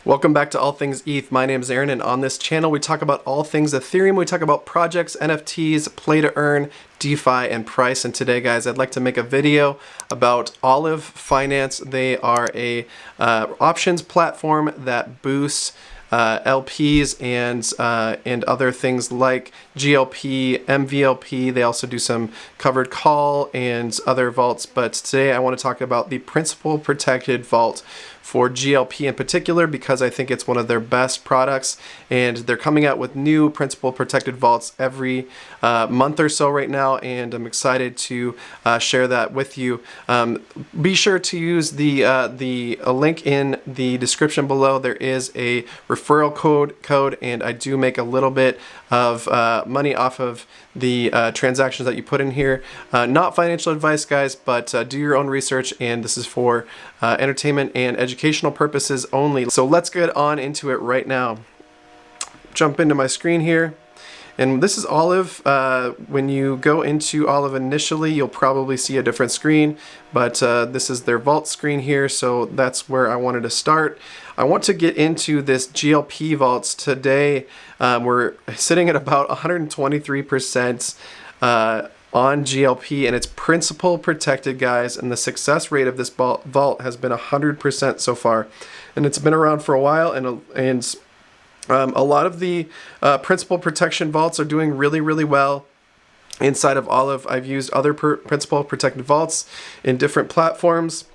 Welcome back to All Things ETH. My name is Aaron, and on this channel we talk about all things Ethereum. We talk about projects, NFTs, play to earn, DeFi, and price. And today, guys, I'd like to make a video about Olive Finance. They are a options platform that boosts LPs and other things like GLP, MVLP. They also do some covered call and other vaults. But today I want to talk about the principal protected vault for GLP in particular, because I think it's one of their best products, and they're coming out with new principal protected vaults every month or so right now, and I'm excited to share that with you. Be sure to use the link in the description below. There is a referral code, and I do make a little bit of money off of the transactions that you put in here. Not financial advice, guys, but do your own research, and this is for entertainment and educational purposes only. So let's get on into it right now. Jump into my screen here, and this is Olive. When you go into Olive initially, you'll probably see a different screen, but this is their vault screen here, so that's where I wanted to start. I want to get into this GLP vaults today. We're sitting at about 123% on GLP, and it's principal protected, guys, and the success rate of this vault has been 100% so far, and it's been around for a while, and a lot of the principal protection vaults are doing really well. Inside of Olive, I've used other principal protected vaults in different platforms,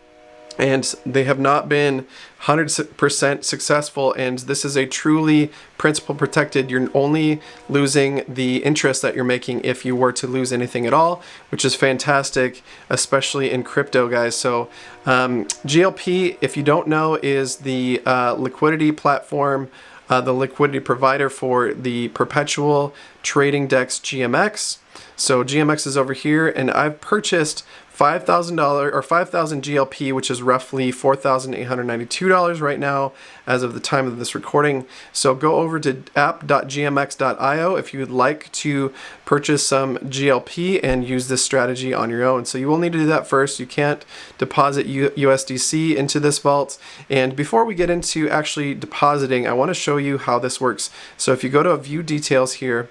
and they have not been 100% successful, and this is a truly principal protected. You're only losing the interest that you're making if you were to lose anything at all, which is fantastic, especially in crypto, guys. So GLP, if you don't know, is the liquidity platform, the liquidity provider for the perpetual trading DEX GMX. So GMX is over here, and I've purchased $5,000 or 5,000 GLP, which is roughly $4,892 right now as of the time of this recording. So go over to app.gmx.io if you would like to purchase some GLP and use this strategy on your own. So you will need to do that first. You can't deposit USDC into this vault. And before we get into actually depositing, I want to show you how this works. So if you go to view details here,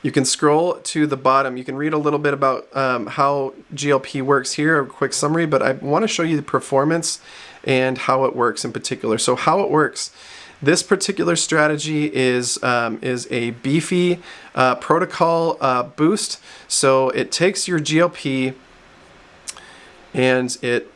you can scroll to the bottom. You can read a little bit about how GLP works here, a quick summary, but I want to show you the performance and how it works in particular. So how it works, this particular strategy is a beefy protocol boost. So it takes your GLP and it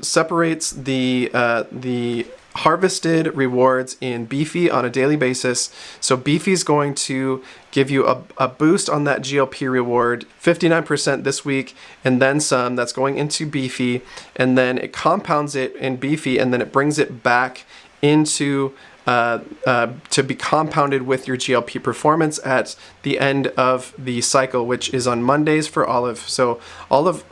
separates the harvested rewards in Beefy on a daily basis. So Beefy is going to give you a boost on that GLP reward, 59% this week, and then some. That's going into Beefy, and then it compounds it in Beefy, and then it brings it back into to be compounded with your GLP performance at the end of the cycle, which is on Mondays for Olive. So all of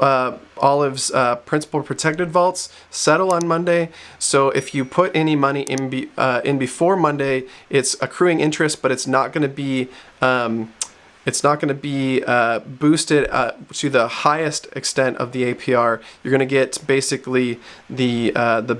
Olive's principal protected vaults settle on Monday. So if you put any money in before Monday, it's accruing interest, but it's not going to be boosted to the highest extent of the APR. You're going to get basically the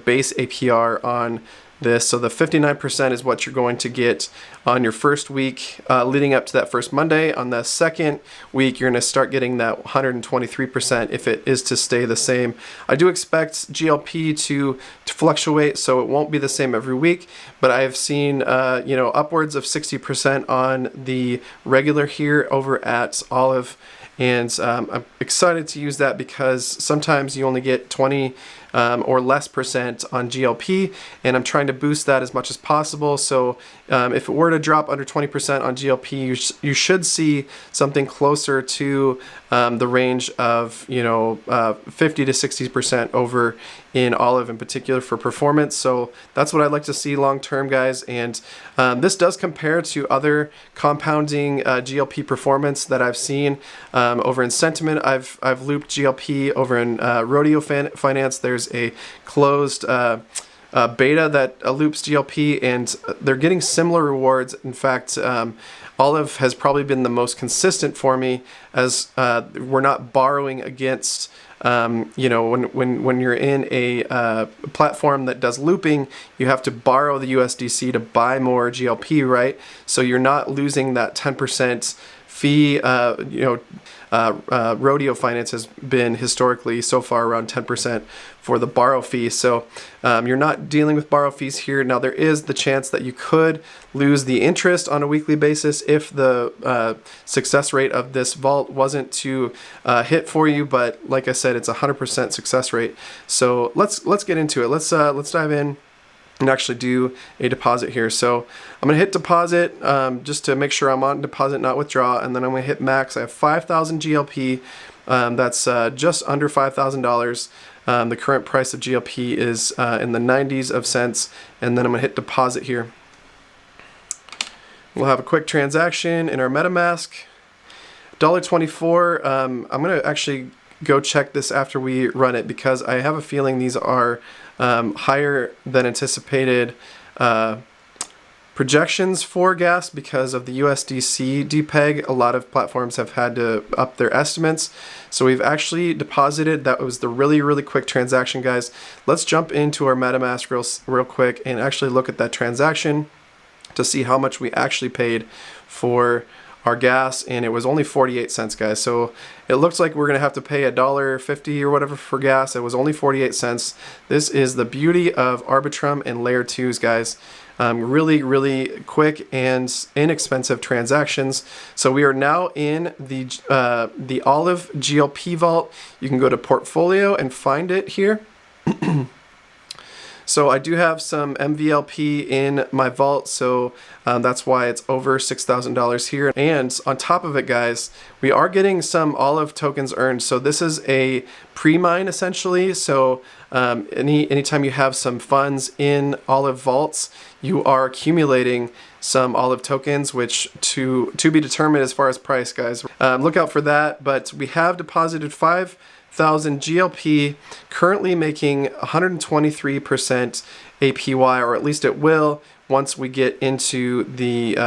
base APR on this. So the 59% is what you're going to get on your first week leading up to that first Monday. On the second week, you're going to start getting that 123% if it is to stay the same. I do expect GLP to fluctuate, so it won't be the same every week, but I have seen upwards of 60% on the regular here over at Olive. And I'm excited to use that because sometimes you only get 20 or less percent on GLP, and I'm trying to boost that as much as possible. So if it were to drop under 20% on GLP, you should see something closer to the range of 50 to 60% over in Olive in particular for performance. So that's what I'd like to see long term, guys. And this does compare to other compounding GLP performance that I've seen over in Sentiment. I've looped GLP over in Rodeo Finance. There's a closed beta that loops GLP, and they're getting similar rewards. In fact, Olive has probably been the most consistent for me, as we're not borrowing against you know, when you're in a platform that does looping, you have to borrow the USDC to buy more GLP, right? So you're not losing that 10% fee. You know, Rodeo Finance has been historically so far around 10% for the borrow fee. So you're not dealing with borrow fees here. Now there is the chance that you could lose the interest on a weekly basis if the success rate of this vault wasn't to hit for you. But like I said, it's 100% success rate. So let's get into it. Let's dive in and actually do a deposit here. So I'm gonna hit deposit just to make sure I'm on deposit, not withdraw, and then I'm gonna hit max. I have 5,000 GLP. That's just under $5,000. The current price of GLP is in the 90s of cents, and then I'm gonna hit deposit here. We'll have a quick transaction in our MetaMask. $1.24. I'm gonna actually go check this after we run it because I have a feeling these are higher than anticipated projections for gas because of the USDC depeg. A lot of platforms have had to up their estimates. So we've actually deposited. That was the really quick transaction, guys. Let's jump into our MetaMask real quick and actually look at that transaction to see how much we actually paid for our gas, and it was only 48 cents, guys. So it looks like we're gonna have to pay $1.50 or whatever for gas. It was only 48 cents. This is the beauty of Arbitrum and layer 2s, guys. Really quick and inexpensive transactions. So we are now in the Olive GLP vault. You can go to portfolio and find it here. So I do have some MVLP in my vault, so that's why it's over $6,000 here. And on top of it, guys, we are getting some Olive tokens earned. So this is a pre-mine essentially. So anytime you have some funds in Olive vaults, you are accumulating some Olive tokens, which to be determined as far as price, guys. Look out for that. But we have deposited 5,000 GLP, currently making 123% APY, or at least it will once we get into the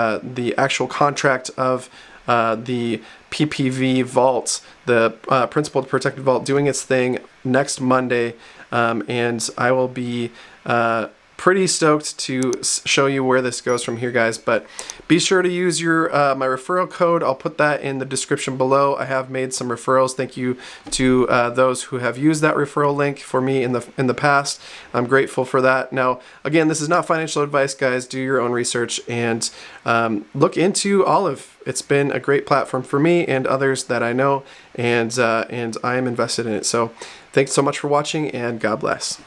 actual contract of the PPV vaults, the Principal Protected Vault, doing its thing next Monday, and I will be pretty stoked to show you where this goes from here, guys. But be sure to use your my referral code. I'll put that in the description below. I have made some referrals. Thank you to those who have used that referral link for me in the past. I'm grateful for that. Now, again, this is not financial advice, guys. Do your own research and look into Olive. It's been a great platform for me and others that I know, and I am invested in it. So thanks so much for watching, and God bless.